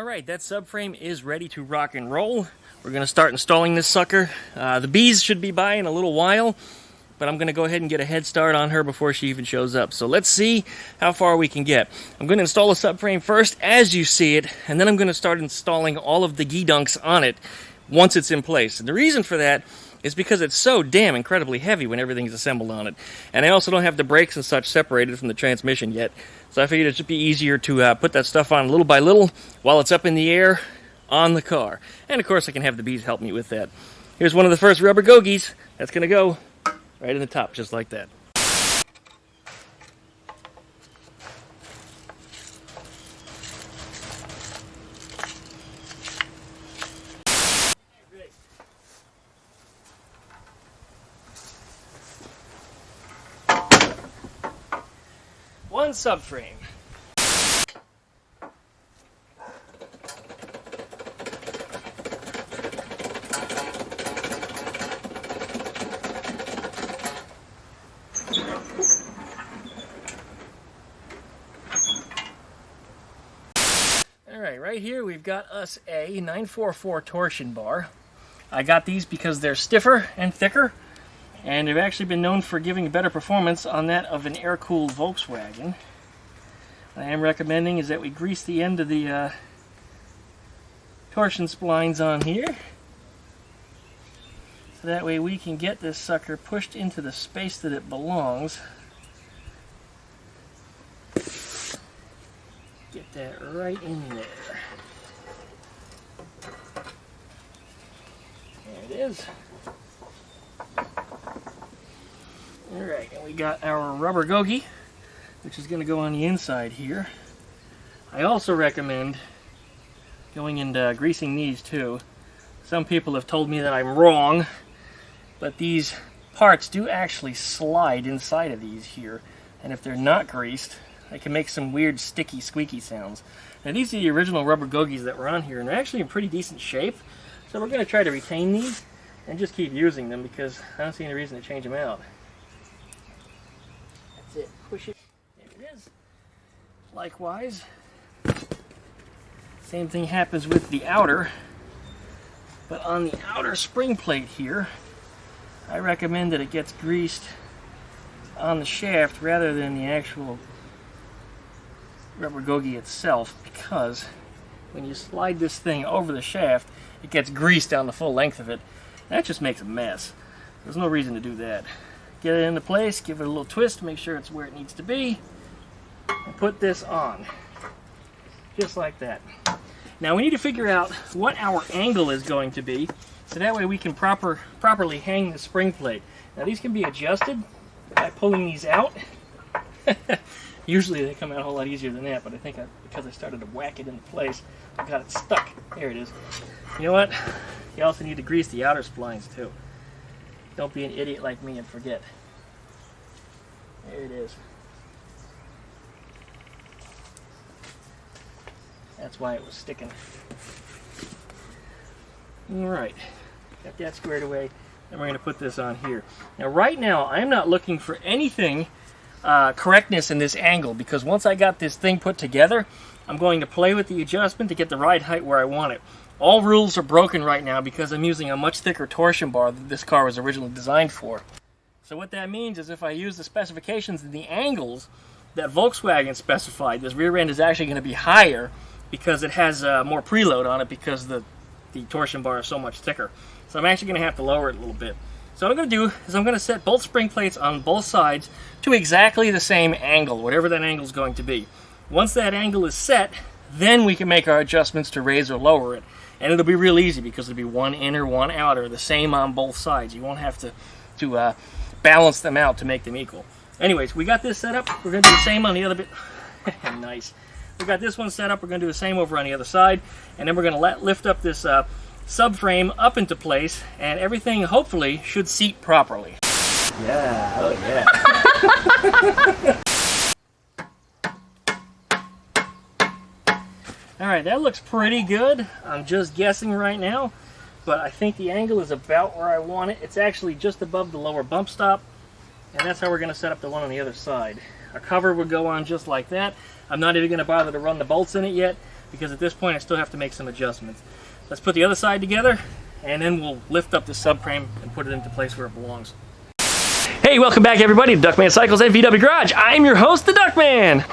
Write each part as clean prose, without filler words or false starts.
Alright, that subframe is ready to rock and roll. We're going to start installing this sucker. The bees should be by in a little while, but I'm going to go ahead and get a head start on her before she even shows up. So let's see how far we can get. I'm going to install the subframe first as you see it, and then I'm going to start installing all of the geedunks on it once it's in place. And the reason for that is because it's so damn incredibly heavy when everything's assembled on it. And I also don't have the brakes and such separated from the transmission yet. So I figured it'd just be easier to put that stuff on little by little while it's up in the air on the car. And of course I can have the bees help me with that. Here's one of the first rubber gogies. That's going to go right in the top, just like that. One subframe. Alright, right here we've got us a 944 torsion bar. I got these because they're stiffer and thicker, and they've actually been known for giving better performance on that of an air-cooled Volkswagen. What I am recommending is that we grease the end of the torsion splines on here, so that way we can get this sucker pushed into the space that it belongs. Get that right in there. There it is. Alright, and we got our rubber gogie, which is going to go on the inside here. I also recommend going and greasing these too. Some people have told me that I'm wrong, but these parts do actually slide inside of these here, and if they're not greased, they can make some weird sticky squeaky sounds. Now these are the original rubber gogies that were on here, and they're actually in pretty decent shape, so we're going to try to retain these and just keep using them because I don't see any reason to change them out. That's it. Push it. There it is. Likewise, same thing happens with the outer, but on the outer spring plate here, I recommend that it gets greased on the shaft rather than the actual rubber gogie itself, because when you slide this thing over the shaft, it gets greased down the full length of it. That just makes a mess. There's no reason to do that. Get it into place, give it a little twist, make sure it's where it needs to be, and put this on. Just like that. Now we need to figure out what our angle is going to be, so that way we can properly hang the spring plate. Now these can be adjusted by pulling these out. Usually they come out a whole lot easier than that, but I think because I started to whack it into place, I got it stuck. There it is. You know what? You also need to grease the outer splines too. Don't be an idiot like me and forget. There it is. That's why it was sticking. Alright, got that squared away, and we're going to put this on here. Now right now, I'm not looking for anything correctness in this angle, because once I got this thing put together, I'm going to play with the adjustment to get the right height where I want it. All rules are broken right now because I'm using a much thicker torsion bar than this car was originally designed for. So what that means is if I use the specifications and the angles that Volkswagen specified, this rear end is actually going to be higher because it has more preload on it because the torsion bar is so much thicker. So I'm actually going to have to lower it a little bit. So what I'm going to do is I'm going to set both spring plates on both sides to exactly the same angle, whatever that angle is going to be. Once that angle is set, then we can make our adjustments to raise or lower it. And it'll be real easy because it'll be one inner, one outer, the same on both sides. You won't have to balance them out to make them equal. Anyways, we got this set up. We're going to do the same on the other bit. Nice. We got this one set up. We're going to do the same over on the other side. And then we're going to lift up this subframe up into place, and everything hopefully should seat properly. Yeah, oh yeah. Alright, that looks pretty good. I'm just guessing right now, but I think the angle is about where I want it. It's actually just above the lower bump stop, and that's how we're going to set up the one on the other side. Our cover would go on just like that. I'm not even going to bother to run the bolts in it yet, because at this point I still have to make some adjustments. Let's put the other side together, and then we'll lift up the subframe and put it into place where it belongs. Hey, welcome back everybody to DuckmanCycles and VW Garage. I'm your host, the Duckman.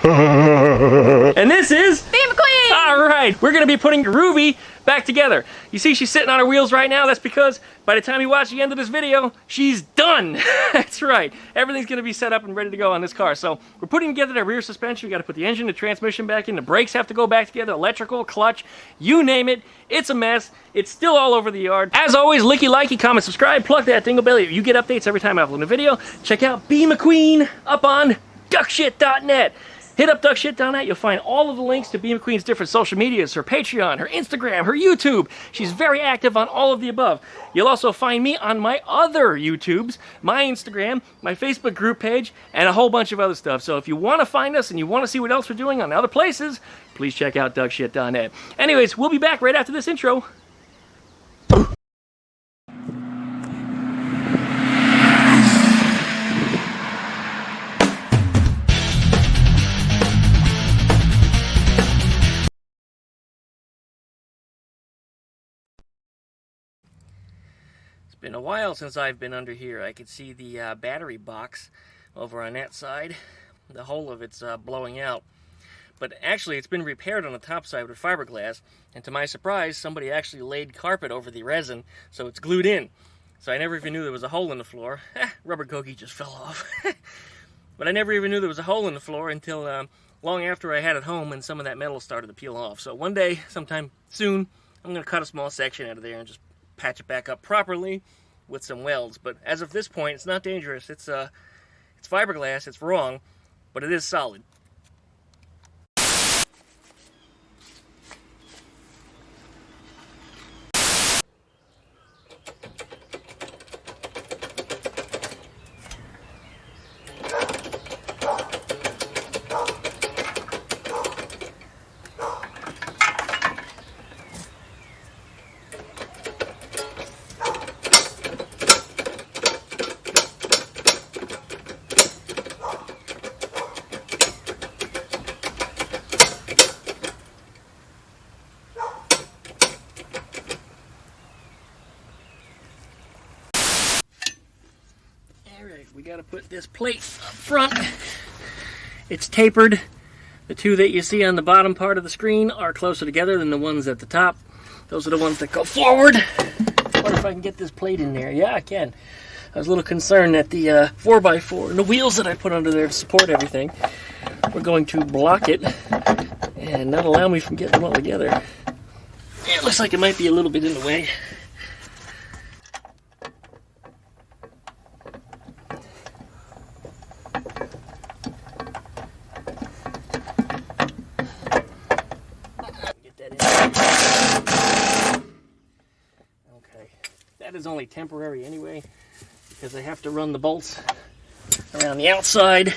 And this is... Bee McQueen! Alright, we're going to be putting Ruby back together. You see she's sitting on her wheels right now. That's because by the time you watch the end of this video, she's done. That's right. Everything's going to be set up and ready to go on this car. So we're putting together the rear suspension. We got to put the engine, the transmission back in. The brakes have to go back together. Electrical, clutch, you name it. It's a mess. It's still all over the yard. As always, licky, likey, comment, subscribe, plug that dingle bell. You get updates every time I upload a video. Check out Bee McQueen up on duckshit.net. Hit up duckshit.net. You'll find all of the links to Bee McQueen's different social medias, her Patreon, her Instagram, her YouTube. She's very active on all of the above. You'll also find me on my other YouTubes, my Instagram, my Facebook group page, and a whole bunch of other stuff. So if you want to find us and you want to see what else we're doing on other places, please check out duckshit.net. Anyways, we'll be back right after this intro. Been a while since I've been under here. I could see the battery box over on that side. The whole of it's blowing out. But actually it's been repaired on the top side with fiberglass, and to my surprise somebody actually laid carpet over the resin, so it's glued in. So I never even knew there was a hole in the floor. Rubber cookie just fell off. But I never even knew there was a hole in the floor until long after I had it home and some of that metal started to peel off. So one day, sometime soon, I'm going to cut a small section out of there and just patch it back up properly with some welds. But as of this point, it's not dangerous. It's fiberglass. It's wrong, but it is solid. We got to put this plate up front. It's tapered. The two that you see on the bottom part of the screen are closer together than the ones at the top. Those are the ones that go forward. I wonder if I can get this plate in there. Yeah, I can. I was a little concerned that the 4x4 and the wheels that I put under there to support everything were going to block it and not allow me from getting them all together. It looks like it might be a little bit in the way. That is only temporary anyway, because I have to run the bolts around the outside.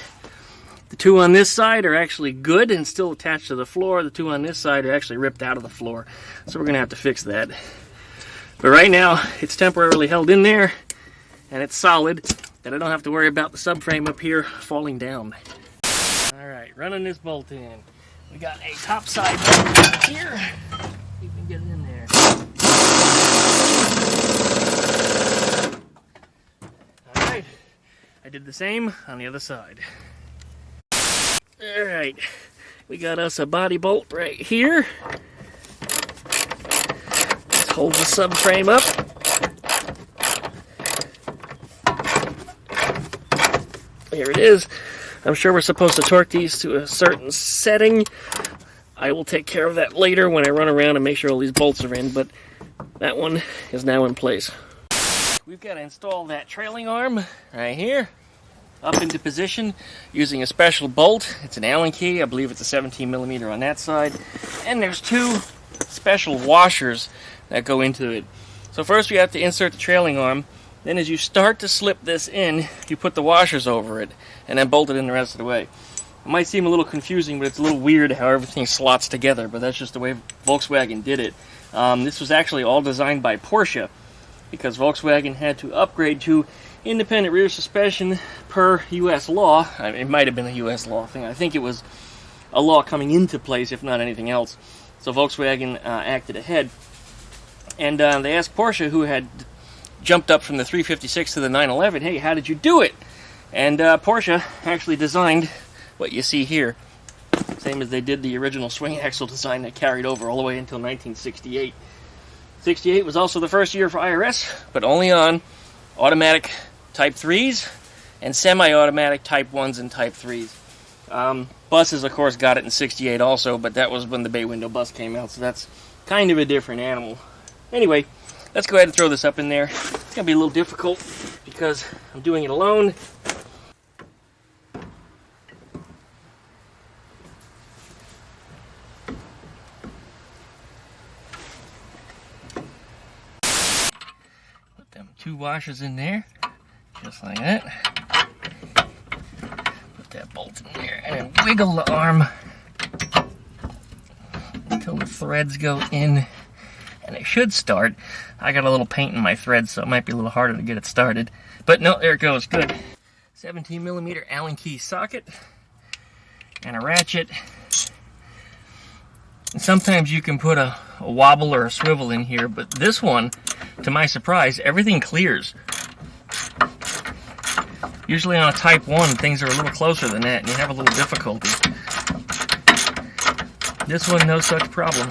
The two on this side are actually good and still attached to the floor. The two on this side are actually ripped out of the floor, so we're going to have to fix that. But right now, it's temporarily held in there, and it's solid, and I don't have to worry about the subframe up here falling down. Alright, running this bolt in. We got a top side bolt here. You can get it in there. Alright, I did the same on the other side. Alright, we got us a body bolt right here. Let's hold the subframe up. Here it is. I'm sure we're supposed to torque these to a certain setting. I will take care of that later when I run around and make sure all these bolts are in, but that one is now in place. We've got to install that trailing arm right here up into position using a special bolt. It's an Allen key. I believe it's a 17mm on that side. And there's two special washers that go into it. So first we have to insert the trailing arm. Then as you start to slip this in, you put the washers over it and then bolt it in the rest of the way. It might seem a little confusing, but it's a little weird how everything slots together, but that's just the way Volkswagen did it. This was actually all designed by Porsche because Volkswagen had to upgrade to independent rear suspension per U.S. law. It might have been a U.S. law thing. I think it was a law coming into place, if not anything else. So Volkswagen acted ahead. And they asked Porsche, who had jumped up from the 356 to the 911, hey, how did you do it? And Porsche actually designed what you see here, same as they did the original swing axle design that carried over all the way until 1968. 68 was also the first year for IRS, but only on automatic Type 3s and semi-automatic Type 1s and Type 3s. Buses, of course, got it in 68 also, but that was when the bay window bus came out, so that's kind of a different animal. Anyway, let's go ahead and throw this up in there. It's going to be a little difficult because I'm doing it alone. Put them 2 washers in there, just like that. Put that bolt in there and then wiggle the arm until the threads go in. And it should start. I got a little paint in my thread, so it might be a little harder to get it started. But no, there it goes, good. 17mm Allen key socket and a ratchet. And sometimes you can put a wobble or a swivel in here, but this one, to my surprise, everything clears. Usually on a Type 1, things are a little closer than that, and you have a little difficulty. This one, no such problem.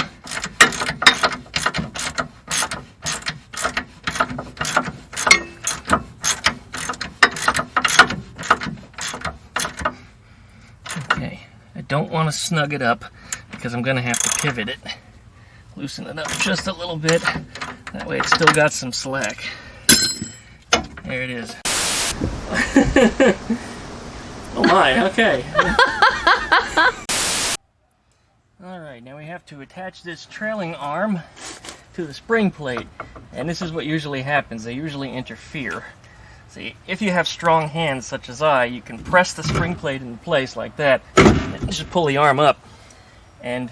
Don't want to snug it up because I'm going to have to pivot it. Loosen it up just a little bit. That way it's still got some slack. There it is. Oh my, okay. Alright, now we have to attach this trailing arm to the spring plate. And this is what usually happens. They usually interfere. See, if you have strong hands such as I, you can press the spring plate into place like that and just pull the arm up. And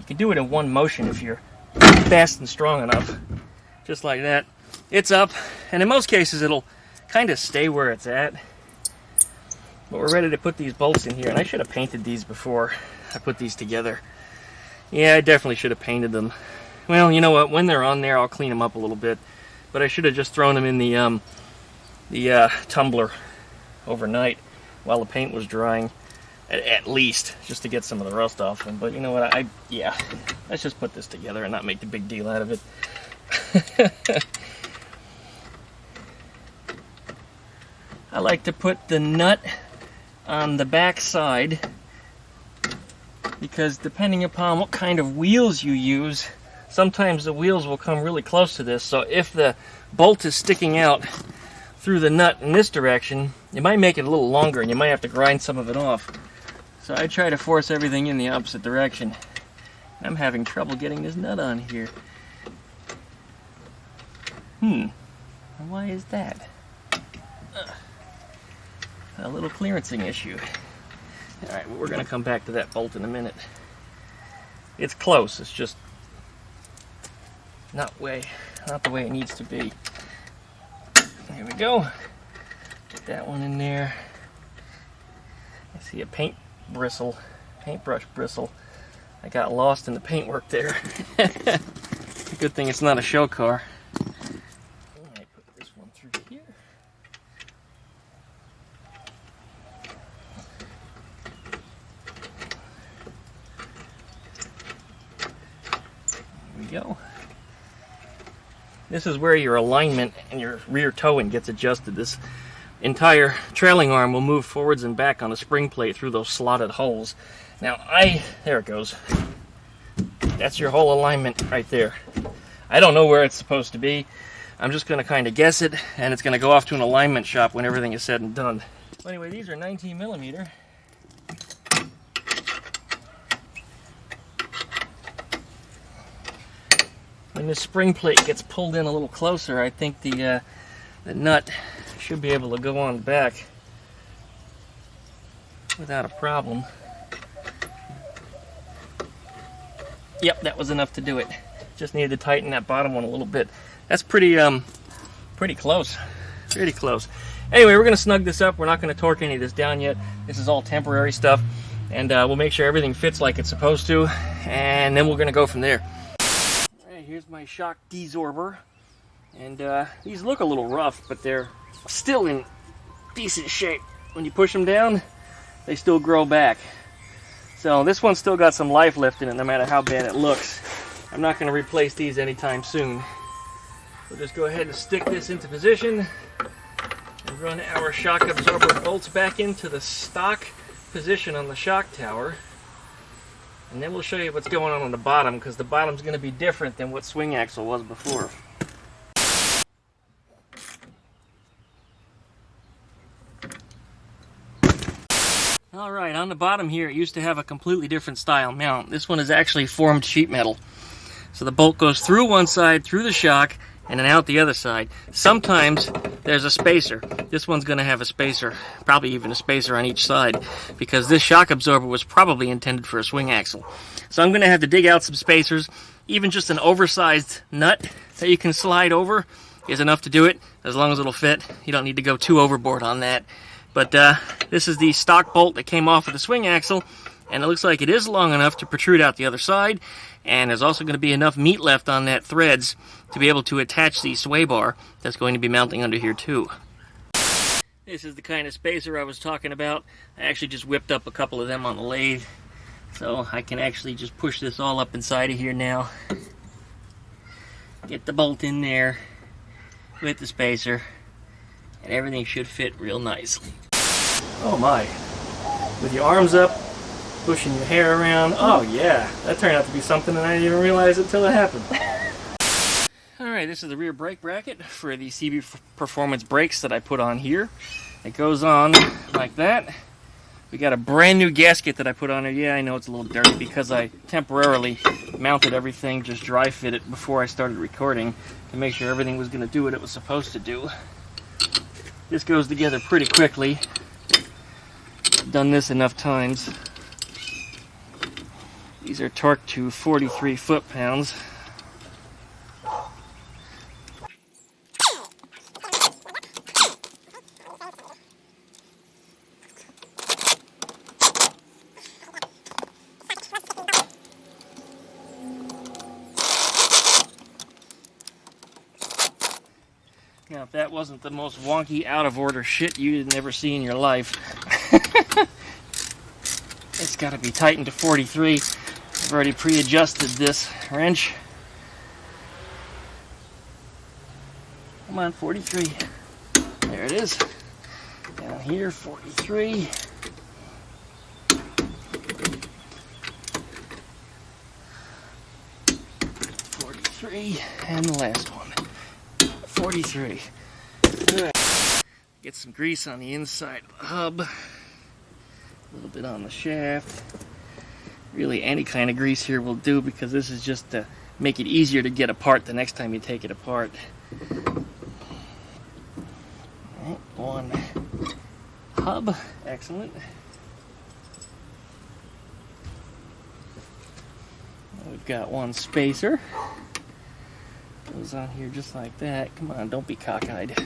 you can do it in one motion if you're fast and strong enough. Just like that. It's up, and in most cases it'll kind of stay where it's at. But we're ready to put these bolts in here, and I should have painted these before I put these together. Yeah, I definitely should have painted them. Well, you know what, when they're on there I'll clean them up a little bit. But I should have just thrown them in the tumbler overnight while the paint was drying, at least, just to get some of the rust off them. But you know what, yeah, let's just put this together and not make the big deal out of it. I like to put the nut on the back side because depending upon what kind of wheels you use, sometimes the wheels will come really close to this. So if the bolt is sticking out through the nut in this direction, you might make it a little longer and you might have to grind some of it off. So I try to force everything in the opposite direction. I'm having trouble getting this nut on here. Why is that? A little clearancing issue. Alright, well, we're going to come back to that bolt in a minute. It's close, it's just not the way it needs to be. There we go. Get that one in there. I see a paintbrush bristle. I got lost in the paintwork there. Good thing it's not a show car. I put this one through here. There we go. This is where your alignment and your rear towing gets adjusted. This entire trailing arm will move forwards and back on the spring plate through those slotted holes. Now there it goes. That's your whole alignment right there. I don't know where it's supposed to be. I'm just going to kind of guess it, and it's going to go off to an alignment shop when everything is said and done. Well, anyway, these are 19mm. When the spring plate gets pulled in a little closer, I think the nut should be able to go on back without a problem. Yep, that was enough to do it. Just needed to tighten that bottom one a little bit. That's pretty close. Pretty close. Anyway, we're going to snug this up. We're not going to torque any of this down yet. This is all temporary stuff. and we'll make sure everything fits like it's supposed to, and then we're going to go from there. Alright, here's my shock desorber, and these look a little rough, but they're still in decent shape. When you push them down, they still grow back. So this one's still got some life left in it, no matter how bad it looks. I'm not going to replace these anytime soon. We'll just go ahead and stick this into position and run our shock absorber bolts back into the stock position on the shock tower. And then we'll show you what's going on the bottom, because the bottom's going to be different than what swing axle was before. Alright, on the bottom here, it used to have a completely different style mount. This one is actually formed sheet metal. So the bolt goes through one side, through the shock, and then out the other side. Sometimes there's a spacer. This one's going to have a spacer, probably even a spacer on each side, because this shock absorber was probably intended for a swing axle. So I'm going to have to dig out some spacers. Even just an oversized nut that you can slide over is enough to do it, as long as it'll fit. You don't need to go too overboard on that. But this is the stock bolt that came off of the swing axle, and it looks like it is long enough to protrude out the other side, and there's also going to be enough meat left on that threads to be able to attach the sway bar that's going to be mounting under here too. This is the kind of spacer I was talking about. I actually just whipped up a couple of them on the lathe, so I can actually just push this all up inside of here now. Get the bolt in there with the spacer, and everything should fit real nicely. Oh my, with your arms up, pushing your hair around, oh yeah, that turned out to be something and I didn't even realize it until it happened. Alright, this is the rear brake bracket for the CB Performance brakes that I put on here. It goes on like that. We got a brand new gasket that I put on there. Yeah, I know it's a little dirty because I temporarily mounted everything, just dry fit it before I started recording to make sure everything was going to do what it was supposed to do. This goes together pretty quickly. Done this enough times. These are torqued to 43 foot-pounds. Now, if that wasn't the most wonky, out-of-order shit you'd never see in your life, it's got to be tightened to 43. I've already pre-adjusted this wrench. Come on, 43. There it is. Down here, 43. 43, and the last one. 43. Right. Get some grease on the inside of the hub. A little bit on the shaft. Really, any kind of grease here will do, because this is just to make it easier to get apart the next time you take it apart. Right, one hub. Excellent. We've got one spacer. Goes on here just like that. Come on, don't be cockeyed.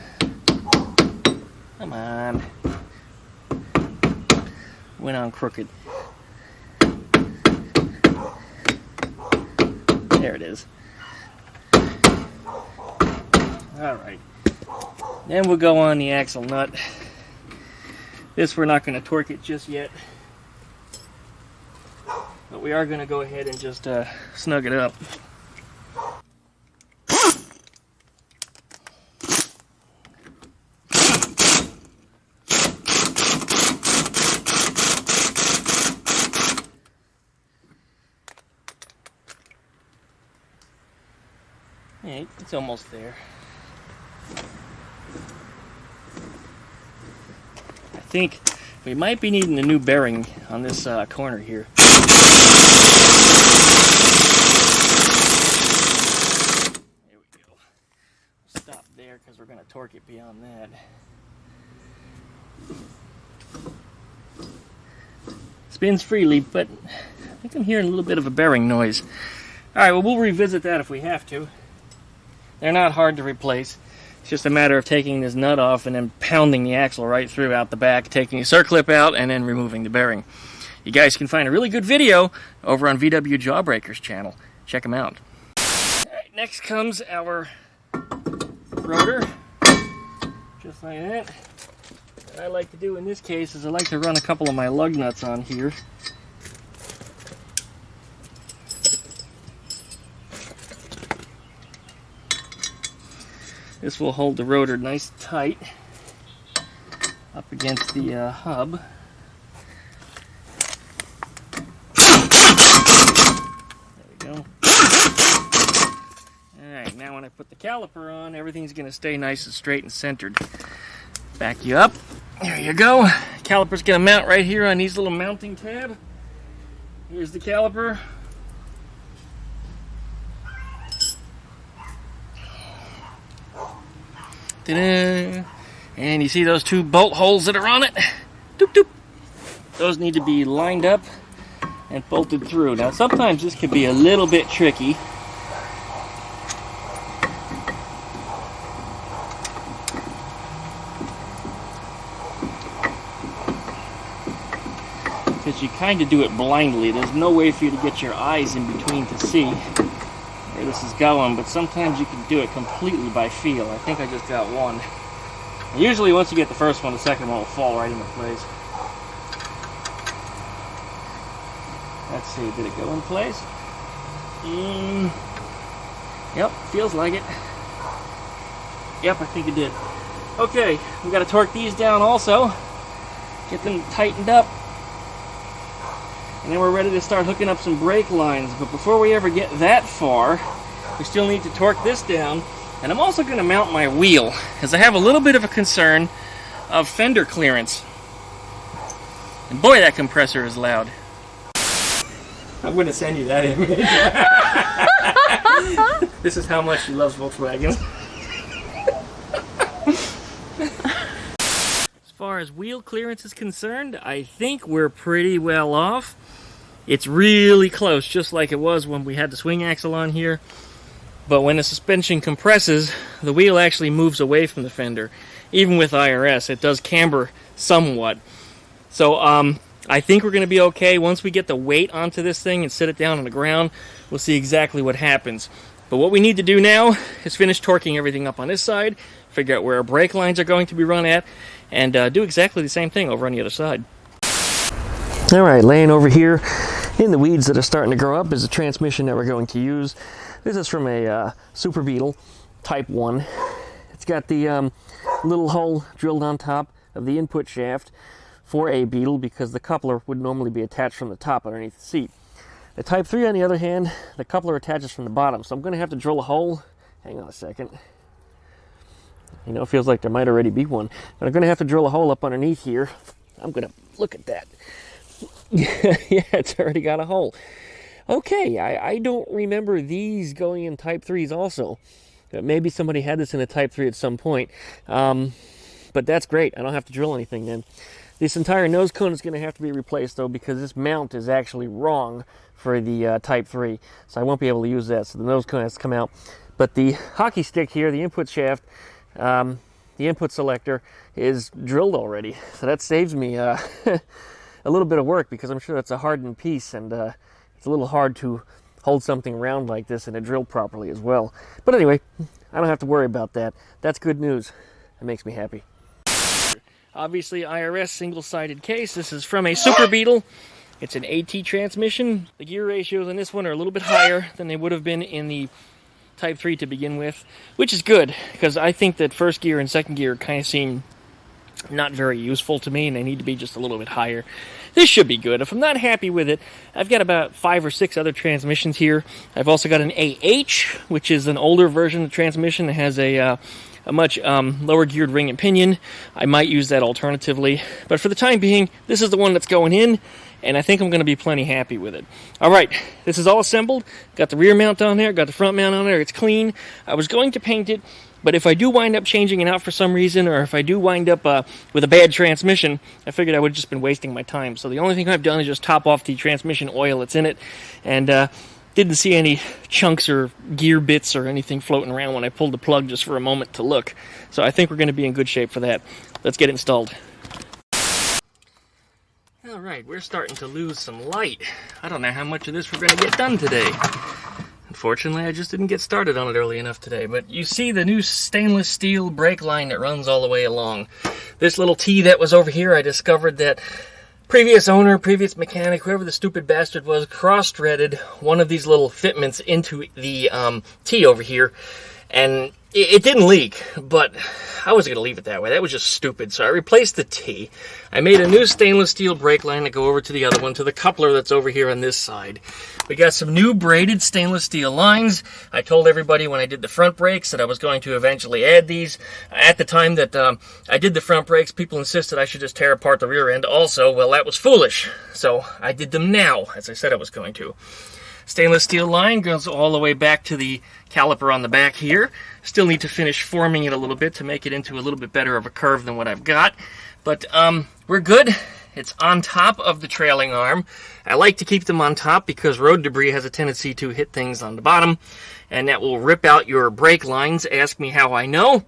Come on. Went on crooked. There it is. Alright. Then we'll go on the axle nut. This we're not going to torque it just yet. But we are going to go ahead and just snug it up. Yeah, it's almost there. I think we might be needing a new bearing on this corner here. There we go. Stop there because we're going to torque it beyond that. Spins freely, but I think I'm hearing a little bit of a bearing noise. Alright, well, we'll revisit that if we have to. They're not hard to replace. It's just a matter of taking this nut off and then pounding the axle right through out the back, taking the circlip out, and then removing the bearing. you guys can find a really good video over on VW Jawbreaker's channel. Check them out. Alright, next comes our rotor. Just like that. What I like to do in this case is I like to run a couple of my lug nuts on here. This will hold the rotor nice and tight up against the hub. There we go. Alright, now when I put the caliper on, everything's going to stay nice and straight and centered. Back you up. There you go. Caliper's going to mount right here on these little mounting tab. Here's the caliper. Ta-da! And you see those two bolt holes that are on it? Doop doop. Those need to be lined up and bolted through. Now sometimes this could be a little bit tricky. Because you kind of do it blindly. There's no way for you to get your eyes in between to see where this is going, but sometimes you can do it completely by feel. I think I just got one. And usually once you get the first one, the second one will fall right into place. Let's see, did it go in place? Yep, feels like it. Yep, I think it did. Okay, we got to torque these down also. Get them tightened up. And then we're ready to start hooking up some brake lines. But before we ever get that far, we still need to torque this down. And I'm also going to mount my wheel, because I have a little bit of a concern of fender clearance. And boy, that compressor is loud. I'm going to send you that image. This is how much she loves Volkswagen. As far as wheel clearance is concerned, I think we're pretty well off. It's really close, just like it was when we had the swing axle on here. But when the suspension compresses, the wheel actually moves away from the fender. Even with IRS, it does camber somewhat. So I think we're going to be okay. Once we get the weight onto this thing and sit it down on the ground, we'll see exactly what happens. But what we need to do now is finish torquing everything up on this side, figure out where our brake lines are going to be run at, and do exactly the same thing over on the other side. Alright, laying over here in the weeds that are starting to grow up is the transmission that we're going to use. This is from a Super Beetle Type 1. It's got the little hole drilled on top of the input shaft for a Beetle, because the coupler would normally be attached from the top underneath the seat. The Type 3, on the other hand, the coupler attaches from the bottom, so I'm going to have to drill a hole. Hang on a second. You know, it feels like there might already be one. But I'm going to have to drill a hole up underneath here. I'm going to look at that. Yeah, it's already got a hole. Okay, I don't remember these going in Type 3s also. Maybe somebody had this in a Type 3 at some point. But that's great. I don't have to drill anything then. This entire nose cone is going to have to be replaced, though, because this mount is actually wrong for the Type 3. So I won't be able to use that, so the nose cone has to come out. But the hockey stick here, the input shaft, the input selector, is drilled already. So that saves me a little bit of work, because I'm sure that's a hardened piece, and it's a little hard to hold something round like this and it drilled properly as well. But anyway, I don't have to worry about that. That's good news. That makes me happy. Obviously, IRS single-sided case. This is from a Super Beetle. It's an AT transmission. The gear ratios on this one are a little bit higher than they would have been in the Type 3 to begin with, which is good, because I think that first gear and second gear kind of seem not very useful to me, and they need to be just a little bit higher. This should be good. If I'm not happy with it, I've got about 5 or 6 other transmissions here. I've also got an AH, which is an older version of the transmission that has a much lower geared ring and pinion. I might use that alternatively, but for the time being, this is the one that's going in, and I think I'm going to be plenty happy with it. Alright, this is all assembled. Got the rear mount on there, got the front mount on there, it's clean. I was going to paint it, but if I do wind up changing it out for some reason, or if I do wind up with a bad transmission, I figured I would have just been wasting my time. So the only thing I've done is just top off the transmission oil that's in it, and didn't see any chunks or gear bits or anything floating around when I pulled the plug just for a moment to look. So I think we're going to be in good shape for that. Let's get it installed. All right, we're starting to lose some light. I don't know how much of this we're going to get done today. Unfortunately, I just didn't get started on it early enough today. But you see the new stainless steel brake line that runs all the way along. This little T that was over here, I discovered that previous owner, previous mechanic, whoever the stupid bastard was, cross-threaded one of these little fitments into the T over here. And it didn't leak, but I wasn't going to leave it that way. That was just stupid. So I replaced the T. I made a new stainless steel brake line to go over to the other one, to the coupler that's over here on this side. We got some new braided stainless steel lines. I told everybody when I did the front brakes that I was going to eventually add these. At the time that I did the front brakes, people insisted I should just tear apart the rear end also. Well, that was foolish. So I did them now, as I said I was going to. Stainless steel line goes all the way back to the caliper on the back here. Still need to finish forming it a little bit to make it into a little bit better of a curve than what I've got. But we're good. It's on top of the trailing arm. I like to keep them on top because road debris has a tendency to hit things on the bottom, and that will rip out your brake lines. Ask me how I know.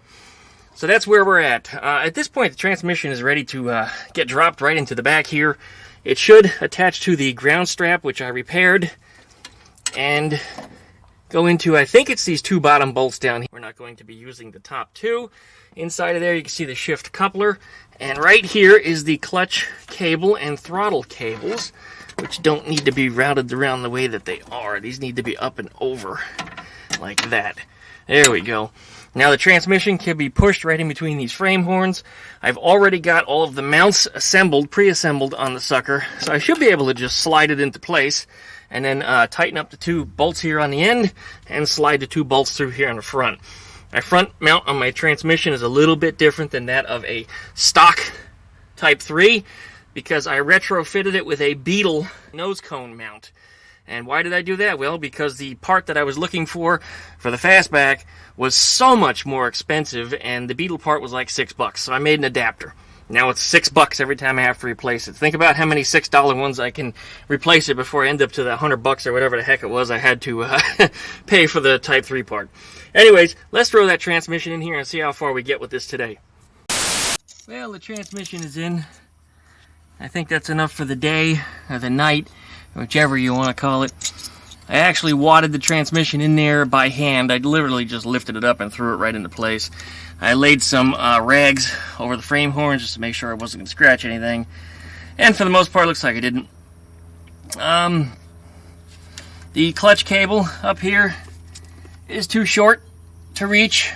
So that's where we're at. At this point, the transmission is ready to get dropped right into the back here. It should attach to the ground strap, which I repaired, and go into, I think it's these two bottom bolts down here. We're not going to be using the top two. Inside of there, you can see the shift coupler. And right here is the clutch cable and throttle cables, which don't need to be routed around the way that they are. These need to be up and over like that. There we go. Now the transmission can be pushed right in between these frame horns. I've already got all of the mounts assembled, pre-assembled on the sucker, so I should be able to just slide it into place and then tighten up the two bolts here on the end and slide the two bolts through here on the front. My front mount on my transmission is a little bit different than that of a stock Type 3 because I retrofitted it with a Beetle nose cone mount. And why did I do that? Well, because the part that I was looking for the Fastback was so much more expensive, and the Beetle part was like $6. So I made an adapter. Now it's $6 every time I have to replace it. Think about how many $6 ones I can replace it before I end up to the $100 or whatever the heck it was I had to pay for the Type 3 part. Anyways, let's throw that transmission in here and see how far we get with this today. Well, the transmission is in. I think that's enough for the day or the night, whichever you want to call it. I actually wadded the transmission in there by hand. I literally just lifted it up and threw it right into place. I laid some rags over the frame horns just to make sure I wasn't going to scratch anything. And for the most part, it looks like I didn't. The clutch cable up here is too short to reach.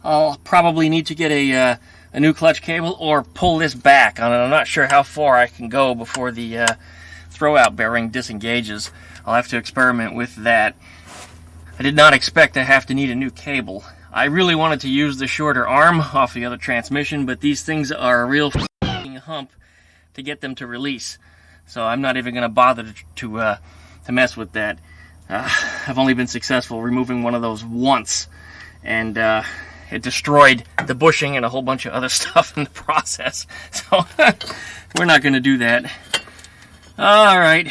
I'll probably need to get a new clutch cable or pull this back on it. I'm not sure how far I can go before the throwout bearing disengages. I'll have to experiment with that. I did not expect to have to need a new cable. I really wanted to use the shorter arm off the other transmission, but these things are a real f***ing hump to get them to release. So I'm not even going to bother to mess with that. I've only been successful removing one of those once, and it destroyed the bushing and a whole bunch of other stuff in the process. So we're not going to do that. Alright,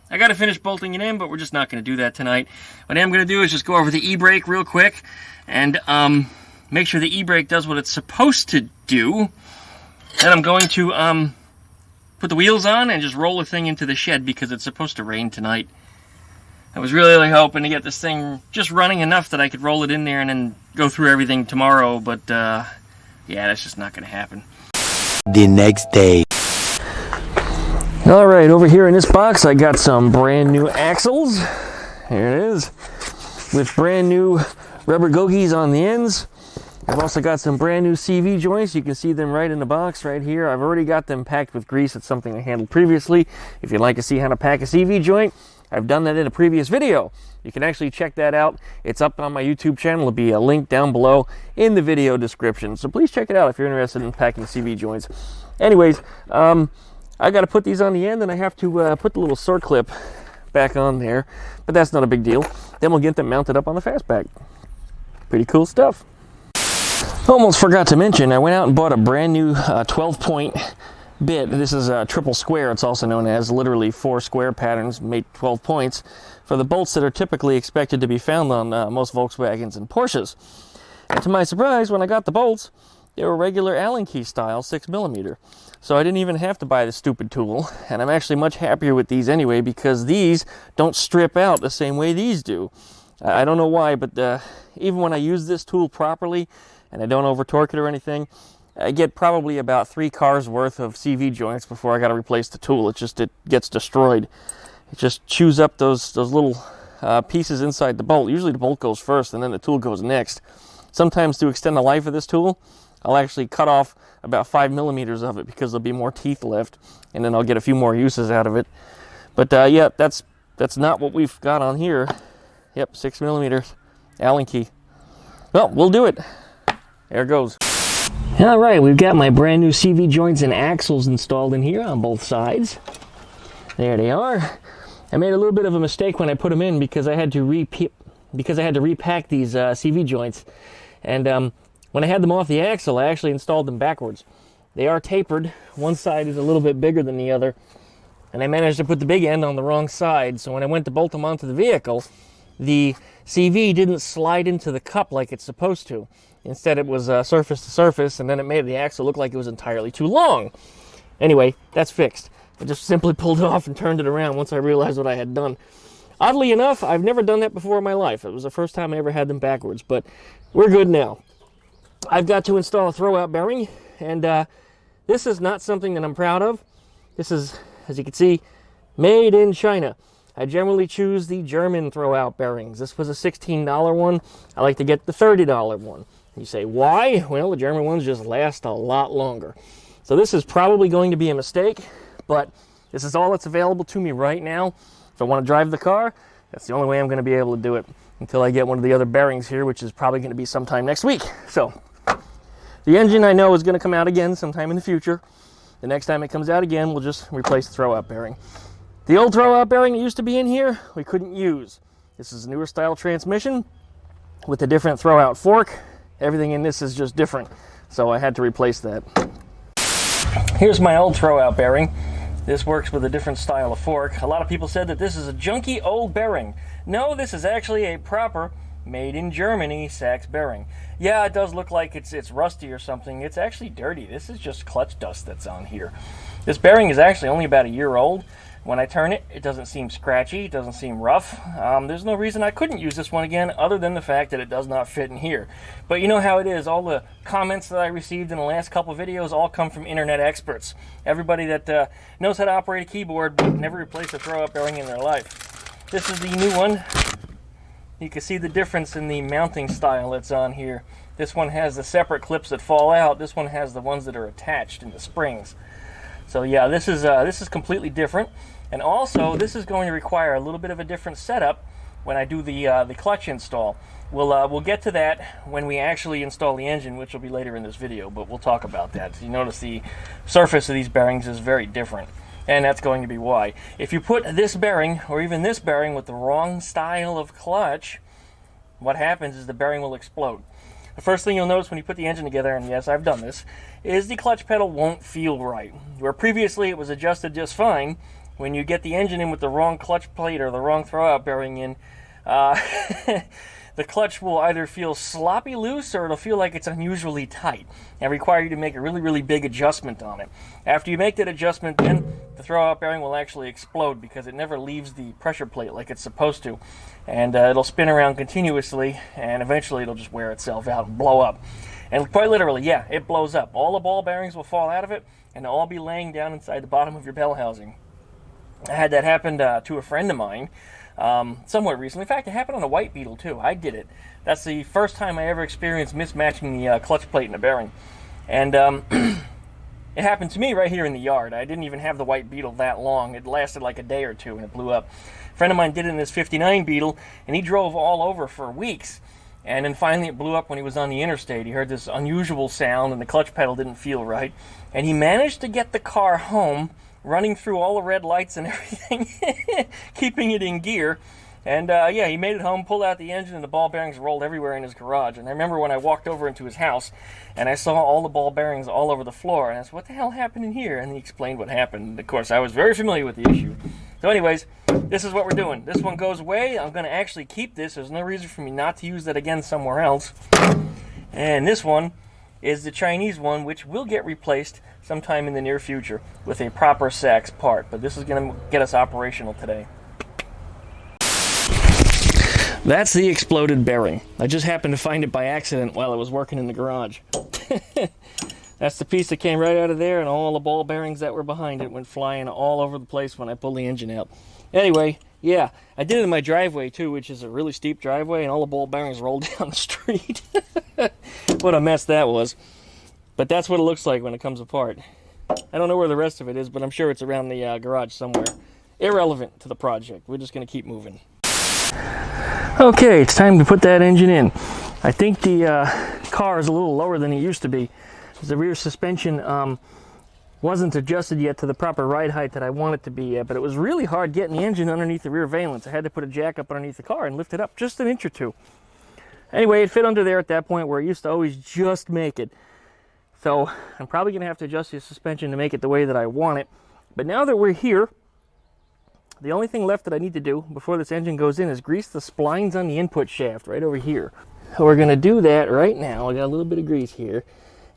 I got to finish bolting it in, but we're just not going to do that tonight. What I'm going to do is just go over the e-brake real quick and make sure the e-brake does what it's supposed to do. Then I'm going to put the wheels on and just roll the thing into the shed because it's supposed to rain tonight. I was really hoping to get this thing just running enough that I could roll it in there and then go through everything tomorrow, but yeah, that's just not going to happen. The next day. Alright, over here in this box I got some brand new axles. Here it is. With brand new rubber gogies on the ends. I've also got some brand new CV joints. You can see them right in the box right here. I've already got them packed with grease. It's something I handled previously. If you'd like to see how to pack a CV joint, I've done that in a previous video. You can actually check that out. It's up on my YouTube channel. There'll be a link down below in the video description. So please check it out if you're interested in packing CV joints. Anyways, I got to put these on the end, and I have to put the little sword clip back on there, but that's not a big deal. Then we'll get them mounted up on the Fastback. Pretty cool stuff. Almost forgot to mention, I went out and bought a brand new 12-point bit. This is a triple square, it's also known as, literally 4 square patterns made 12 points for the bolts that are typically expected to be found on most Volkswagens and Porsches. And to my surprise, when I got the bolts, they were regular Allen key style 6mm. So I didn't even have to buy the stupid tool, and I'm actually much happier with these anyway because these don't strip out the same way these do. I don't know why, but even when I use this tool properly and I don't over torque it or anything, I get probably about 3 cars worth of CV joints before I got to replace the tool. It gets destroyed. It just chews up those little pieces inside the bolt. Usually the bolt goes first and then the tool goes next. Sometimes to extend the life of this tool, I'll actually cut off about 5mm of it because there'll be more teeth left, and then I'll get a few more uses out of it. But yeah, that's not what we've got on here. Yep, 6mm Allen key. Well, we'll do it. There it goes. All right, we've got my brand new CV joints and axles installed in here on both sides. There they are. I made a little bit of a mistake when I put them in because I had to repack these CV joints, and when I had them off the axle, I actually installed them backwards. They are tapered. One side is a little bit bigger than the other, and I managed to put the big end on the wrong side, so when I went to bolt them onto the vehicle, the CV didn't slide into the cup like it's supposed to. Instead, it was surface to surface, and then it made the axle look like it was entirely too long. Anyway, that's fixed. I just simply pulled it off and turned it around once I realized what I had done. Oddly enough, I've never done that before in my life. It was the first time I ever had them backwards, but we're good now. I've got to install a throwout bearing, and this is not something that I'm proud of. This is, as you can see, made in China. I generally choose the German throwout bearings. This was a $16 one. I like to get the $30 one. You say, why? Well, the German ones just last a lot longer. So this is probably going to be a mistake, but this is all that's available to me right now. If I want to drive the car, that's the only way I'm going to be able to do it until I get one of the other bearings here, which is probably going to be sometime next week. So the engine I know is going to come out again sometime in the future. The next time it comes out again, we'll just replace the throwout bearing. The old throwout bearing that used to be in here, we couldn't use. This is a newer style transmission with a different throwout fork. Everything in this is just different, so I had to replace that. Here's my old throwout bearing. This works with a different style of fork. A lot of people said that this is a junky old bearing. No, this is actually a proper, made in Germany, Sachs bearing. Yeah, it does look like it's rusty or something. It's actually dirty. This is just clutch dust that's on here. This bearing is actually only about a year old. When I turn it, it doesn't seem scratchy, it doesn't seem rough. There's no reason I couldn't use this one again other than the fact that it does not fit in here. But you know how it is, all the comments that I received in the last couple of videos all come from internet experts. Everybody that knows how to operate a keyboard but never replaced a throwout bearing in their life. This is the new one. You can see the difference in the mounting style that's on here. This one has the separate clips that fall out. This one has the ones that are attached in the springs. So yeah, this is completely different. And also, this is going to require a little bit of a different setup when I do the clutch install. We'll get to that when we actually install the engine, which will be later in this video, but we'll talk about that. You notice the surface of these bearings is very different, and that's going to be why. If you put this bearing, or even this bearing, with the wrong style of clutch, what happens is the bearing will explode. The first thing you'll notice when you put the engine together, and yes, I've done this, is the clutch pedal won't feel right. Where previously it was adjusted just fine, when you get the engine in with the wrong clutch plate or the wrong throwout bearing in, the clutch will either feel sloppy loose or it'll feel like it's unusually tight and require you to make a really, really big adjustment on it. After you make that adjustment, then the throwout bearing will actually explode because it never leaves the pressure plate like it's supposed to. And it'll spin around continuously, and eventually it'll just wear itself out and blow up. And quite literally, yeah, it blows up. All the ball bearings will fall out of it, and they'll all be laying down inside the bottom of your bell housing. I had that happen to a friend of mine somewhat recently. In fact, it happened on a white Beetle too. I did it. That's the first time I ever experienced mismatching the clutch plate and the bearing. And it happened to me right here in the yard. I didn't even have the white Beetle that long. It lasted like a day or two and it blew up. A friend of mine did it in this 59 Beetle, and he drove all over for weeks. And then finally it blew up when he was on the interstate. He heard this unusual sound and the clutch pedal didn't feel right. And he managed to get the car home, running through all the red lights and everything, keeping it in gear. And yeah, he made it home, pulled out the engine, and the ball bearings rolled everywhere in his garage. And I remember when I walked over into his house, and I saw all the ball bearings all over the floor, and I said, what the hell happened in here? And he explained what happened. And of course, I was very familiar with the issue. So anyways, this is what we're doing. This one goes away. I'm going to actually keep this. There's no reason for me not to use that again somewhere else. And this one is the Chinese one, which will get replaced sometime in the near future with a proper Sachs part. But this is going to get us operational today. That's the exploded bearing. I just happened to find it by accident while I was working in the garage. That's the piece that came right out of there, and all the ball bearings that were behind it went flying all over the place when I pulled the engine out. Anyway, yeah, I did it in my driveway too, which is a really steep driveway, and all the ball bearings rolled down the street. What a mess that was. But that's what it looks like when it comes apart. I don't know where the rest of it is, but I'm sure it's around the garage somewhere. Irrelevant to the project. We're just going to keep moving. Okay, it's time to put that engine in. I think the car is a little lower than it used to be. The rear suspension wasn't adjusted yet to the proper ride height that I want it to be yet, but it was really hard getting the engine underneath the rear valence. I had to put a jack up underneath the car and lift it up just an inch or two. Anyway, it fit under there at that point where it used to always just make it. So I'm probably going to have to adjust the suspension to make it the way that I want it. But now that we're here, the only thing left that I need to do before this engine goes in is grease the splines on the input shaft right over here. So we're going to do that right now. I got a little bit of grease here.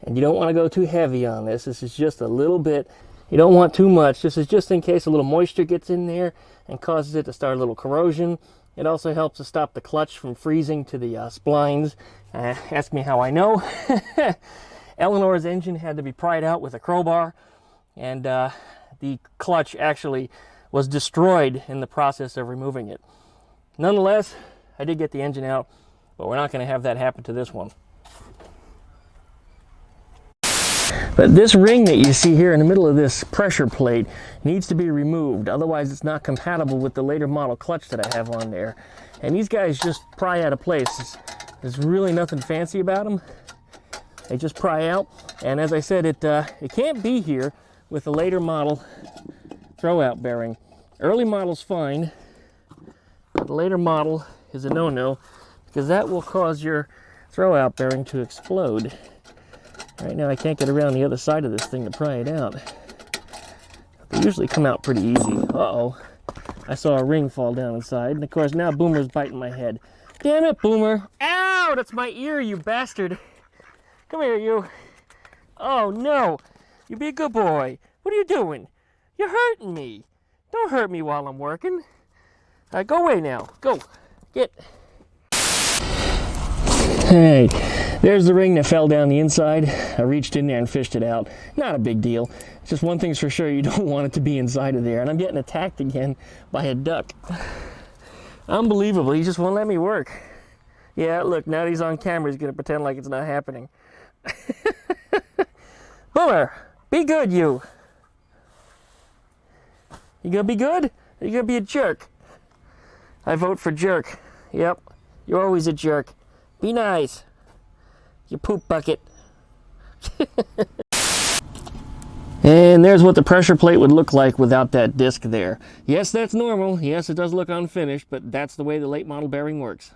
And you don't want to go too heavy on this. This is just a little bit. You don't want too much. This is just in case a little moisture gets in there and causes it to start a little corrosion. It also helps to stop the clutch from freezing to the splines. Ask me how I know. Eleanor's engine had to be pried out with a crowbar, and the clutch actually was destroyed in the process of removing it. Nonetheless, I did get the engine out, but we're not going to have that happen to this one. But this ring that you see here in the middle of this pressure plate needs to be removed. Otherwise, it's not compatible with the later model clutch that I have on there. And these guys just pry out of place. There's really nothing fancy about them. They just pry out. And as I said, it can't be here with the later model throwout bearing. Early model's fine, but the later model is a no-no because that will cause your throwout bearing to explode. Right now I can't get around the other side of this thing to pry it out. They usually come out pretty easy. Uh-oh. I saw a ring fall down inside, and of course now Boomer's biting my head. Damn it, Boomer! Ow! That's my ear, you bastard! Come here, you. Oh, no! You be a good boy. What are you doing? You're hurting me. Don't hurt me while I'm working. Go away now. Go. Get. Hey, there's the ring that fell down the inside. I reached in there and fished it out. Not a big deal. It's just one thing's for sure, you don't want it to be inside of there. And I'm getting attacked again by a duck. Unbelievable, he just won't let me work. Yeah, look, now that he's on camera, he's going to pretend like it's not happening. Boomer, be good, you. You gonna be good? Or you gonna be a jerk? I vote for jerk. Yep, you're always a jerk. Be nice. You poop bucket. And there's what the pressure plate would look like without that disc there. Yes, that's normal. Yes, it does look unfinished, but that's the way the late model bearing works.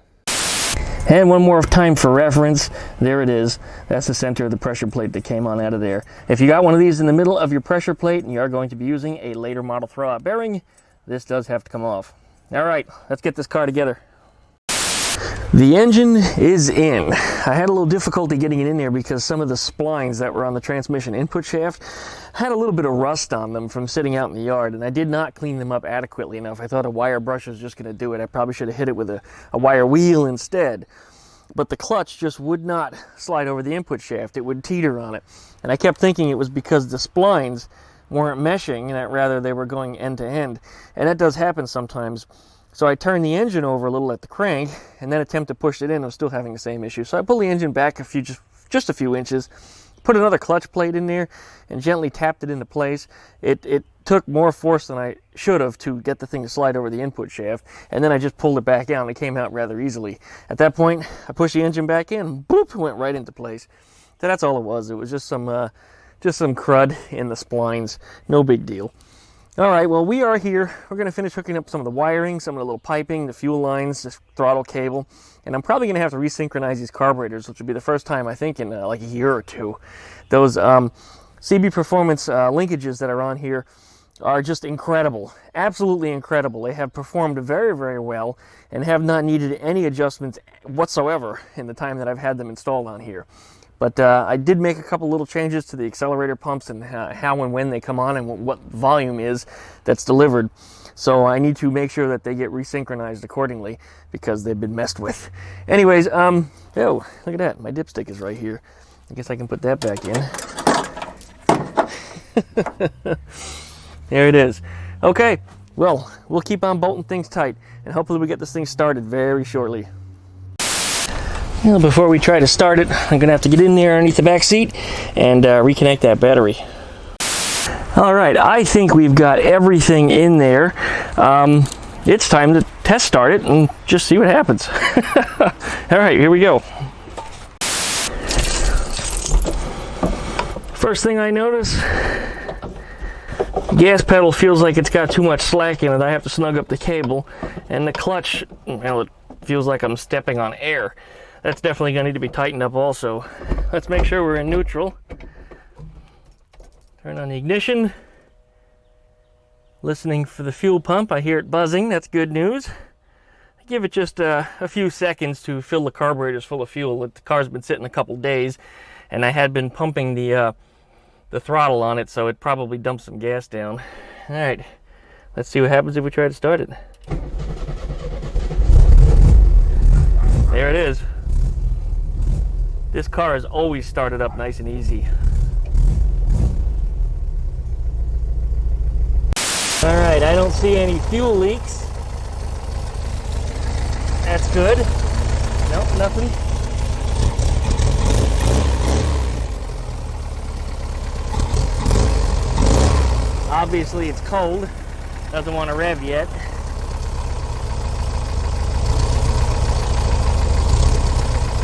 And one more time for reference, there it is. That's the center of the pressure plate that came on out of there. If you got one of these in the middle of your pressure plate and you are going to be using a later model throwout bearing, this does have to come off. All right, let's get this car together. The engine is in. I had a little difficulty getting it in there because some of the splines that were on the transmission input shaft had a little bit of rust on them from sitting out in the yard, and I did not clean them up adequately enough. I thought a wire brush was just going to do it. I probably should have hit it with a wire wheel instead. But the clutch just would not slide over the input shaft. It would teeter on it. And I kept thinking it was because the splines weren't meshing, and that rather they were going end to end. And that does happen sometimes. So I turned the engine over a little at the crank and then attempt to push it in. I was still having the same issue. So I pulled the engine back just a few inches, put another clutch plate in there, and gently tapped it into place. It took more force than I should have to get the thing to slide over the input shaft, and then I just pulled it back out and it came out rather easily. At that point, I pushed the engine back in, and boop, went right into place. So that's all it was. It was just some crud in the splines. No big deal. All right, well, we are here. We're going to finish hooking up some of the wiring, some of the little piping, the fuel lines, the throttle cable, and I'm probably going to have to resynchronize these carburetors, which will be the first time, I think, in like a year or two. Those CB Performance linkages that are on here are just incredible, absolutely incredible. They have performed very, very well and have not needed any adjustments whatsoever in the time that I've had them installed on here. But I did make a couple little changes to the accelerator pumps and how and when they come on and what volume is that's delivered. So I need to make sure that they get resynchronized accordingly because they've been messed with. Anyways, oh, look at that. My dipstick is right here. I guess I can put that back in. There it is. Okay, well, we'll keep on bolting things tight, and hopefully we get this thing started very shortly. Well, before we try to start it, I'm going to have to get in there underneath the back seat and reconnect that battery. All right, I think we've got everything in there. It's time to test start it and just see what happens. All right, here we go. First thing I notice, gas pedal feels like it's got too much slack in it. I have to snug up the cable, and the clutch, well, it feels like I'm stepping on air. That's definitely going to need to be tightened up also. Let's make sure we're in neutral. Turn on the ignition. Listening for the fuel pump. I hear it buzzing. That's good news. Give it just a few seconds to fill the carburetors full of fuel. The car's been sitting a couple days, and I had been pumping the throttle on it, so it probably dumped some gas down. All right, let's see what happens if we try to start it. There it is. This car is always started up nice and easy. All right, I don't see any fuel leaks. That's good. Nope, nothing. Obviously it's cold. Doesn't want to rev yet.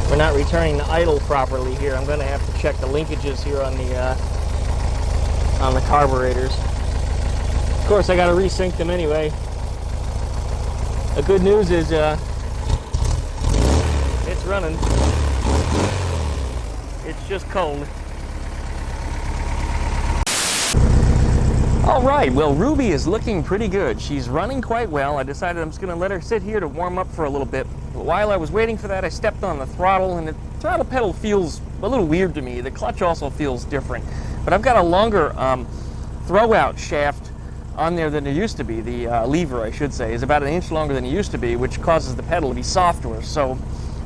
We're not returning the idle properly here. I'm going to have to check the linkages here on the carburetors. Of course, I got to resync them anyway. The good news is it's running. It's just cold. All right, well, Ruby is looking pretty good. She's running quite well. I decided I'm just going to let her sit here to warm up for a little bit. But while I was waiting for that, I stepped on the throttle, and the throttle pedal feels a little weird to me. The clutch also feels different. But I've got a longer throw-out shaft on there than there used to be. The lever, I should say, is about an inch longer than it used to be, which causes the pedal to be softer. So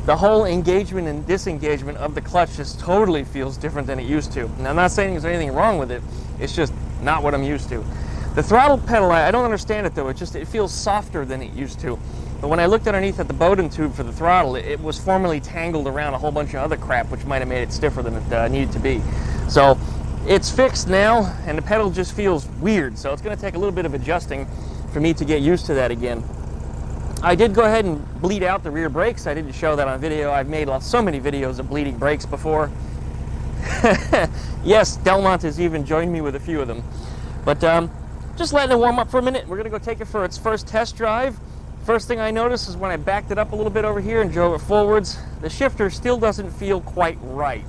the whole engagement and disengagement of the clutch just totally feels different than it used to. Now, I'm not saying there's anything wrong with it. It's just not what I'm used to. The throttle pedal, I don't understand it though. It feels softer than it used to. But when I looked underneath at the Bowden tube for the throttle, it was formerly tangled around a whole bunch of other crap, which might have made it stiffer than it needed to be. So it's fixed now, and the pedal just feels weird. So it's going to take a little bit of adjusting for me to get used to that again. I did go ahead and bleed out the rear brakes. I didn't show that on video. I've made so many videos of bleeding brakes before. Yes, Delmont has even joined me with a few of them. But just letting it warm up for a minute. We're going to go take it for its first test drive. First thing I noticed is when I backed it up a little bit over here and drove it forwards, the shifter still doesn't feel quite right.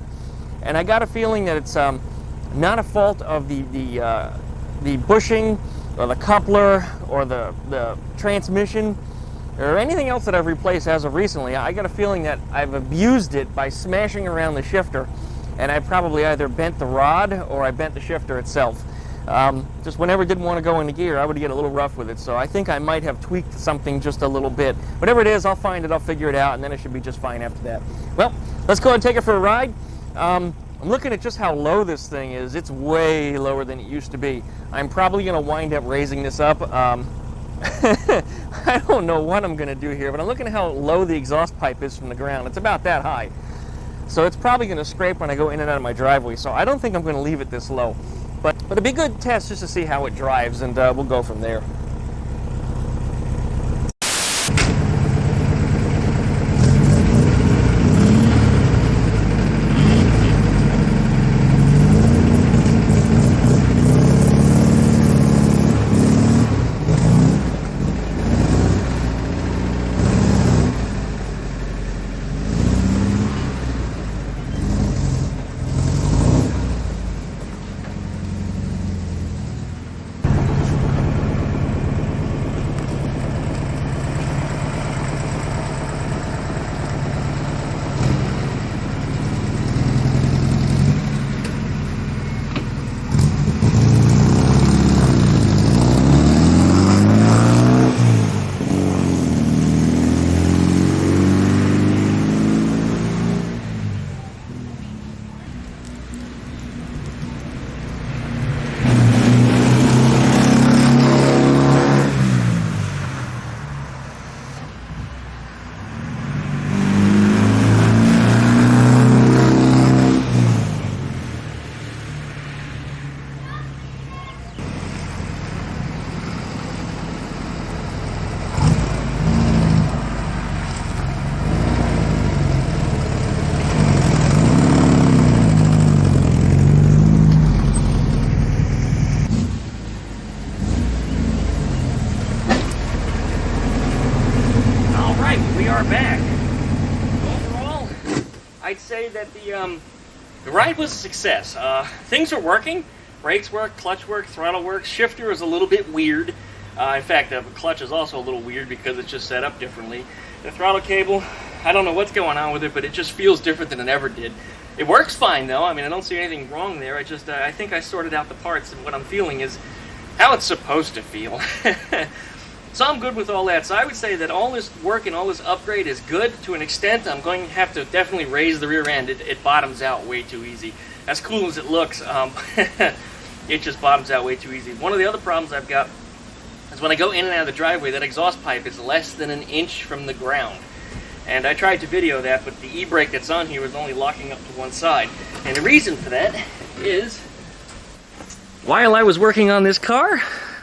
And I got a feeling that it's not a fault of the bushing or the coupler or the transmission or anything else that I've replaced as of recently. I got a feeling that I've abused it by smashing around the shifter, and I probably either bent the rod or I bent the shifter itself. Just whenever it didn't want to go into gear, I would get a little rough with it. So I think I might have tweaked something just a little bit. Whatever it is, I'll find it, I'll figure it out, and then it should be just fine after that. Well, let's go ahead and take it for a ride. I'm looking at just how low this thing is. It's way lower than it used to be. I'm probably going to wind up raising this up. I don't know what I'm going to do here, but I'm looking at how low the exhaust pipe is from the ground. It's about that high. So it's probably going to scrape when I go in and out of my driveway. So I don't think I'm going to leave it this low. But it'll be a good test just to see how it drives, and we'll go from there. we are back. Overall, I'd say that the ride was a success. Things are working. Brakes work, clutch work, throttle works. Shifter is a little bit weird. In fact, the clutch is also a little weird because it's just set up differently. The throttle cable, I don't know what's going on with it, but it just feels different than it ever did. It works fine though. I mean, I don't see anything wrong there. I think I sorted out the parts, and what I'm feeling is how it's supposed to feel. So I'm good with all that. So I would say that all this work and all this upgrade is good to an extent. I'm going to have to definitely raise the rear end. It bottoms out way too easy. As cool as it looks, it just bottoms out way too easy. One of the other problems I've got is when I go in and out of the driveway, that exhaust pipe is less than an inch from the ground. And I tried to video that, but the e-brake that's on here is only locking up to one side. And the reason for that is, while I was working on this car,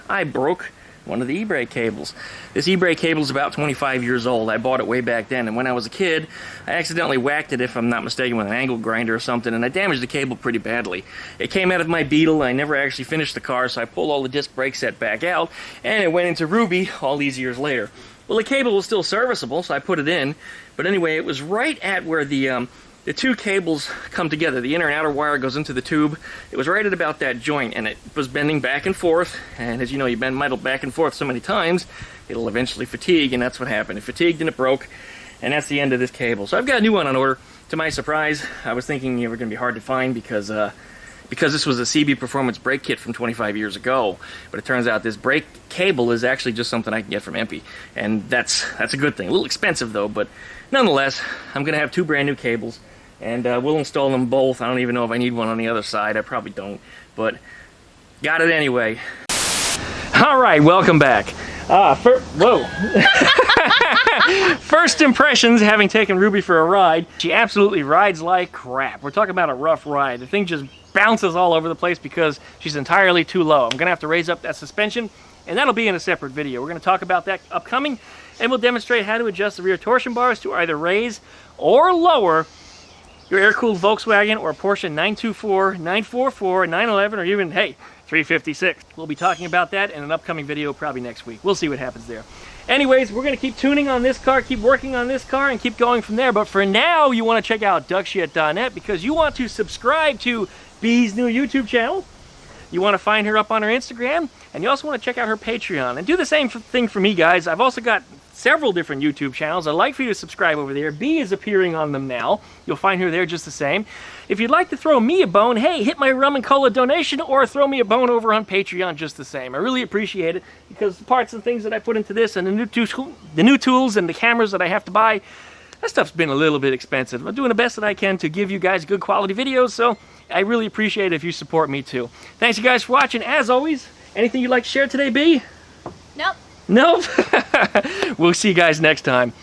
I broke one of the e-brake cables. This e-brake cable is about 25 years old. I bought it way back then, and when I was a kid, I accidentally whacked it, if I'm not mistaken, with an angle grinder or something, and I damaged the cable pretty badly. It came out of my Beetle. I never actually finished the car, so I pulled all the disc brake set back out, and it went into Ruby all these years later. Well, the cable was still serviceable, so I put it in, but anyway, it was right at where the two cables come together. The inner and outer wire goes into the tube. It was right at about that joint, and it was bending back and forth, and as you know, you bend metal back and forth so many times, it'll eventually fatigue, and that's what happened. It fatigued and it broke, and that's the end of this cable. So I've got a new one on order. To my surprise, I was thinking they were going to be hard to find because this was a CB Performance brake kit from 25 years ago, but it turns out this brake cable is actually just something I can get from Empy, and that's a good thing. A little expensive though, but nonetheless, I'm going to have two brand new cables, and we'll install them both. I don't even know if I need one on the other side. I probably don't, but got it anyway. All right, welcome back. Whoa. First impressions, having taken Ruby for a ride. She absolutely rides like crap. We're talking about a rough ride. The thing just bounces all over the place because she's entirely too low. I'm going to have to raise up that suspension, and that'll be in a separate video. We're going to talk about that upcoming, and we'll demonstrate how to adjust the rear torsion bars to either raise or lower your air-cooled Volkswagen or Porsche 924, 944, 911, or even, hey, 356. We'll be talking about that in an upcoming video probably next week. We'll see what happens there. Anyways, we're going to keep tuning on this car, keep working on this car, and keep going from there. But for now, you want to check out duckshit.net because you want to subscribe to Bee's new YouTube channel. You want to find her up on her Instagram, and you also want to check out her Patreon. And do the same thing for me, guys. I've also got several different YouTube channels. I'd like for you to subscribe over there. Bee is appearing on them now. You'll find her there just the same. If you'd like to throw me a bone, hey, hit my rum and cola donation or throw me a bone over on Patreon just the same. I really appreciate it because the parts and things that I put into this and the new tools and the cameras that I have to buy, that stuff's been a little bit expensive. I'm doing the best that I can to give you guys good quality videos, so I really appreciate it if you support me too. Thanks you guys for watching. As always, anything you'd like to share today, Bee? Nope. Nope? We'll see you guys next time.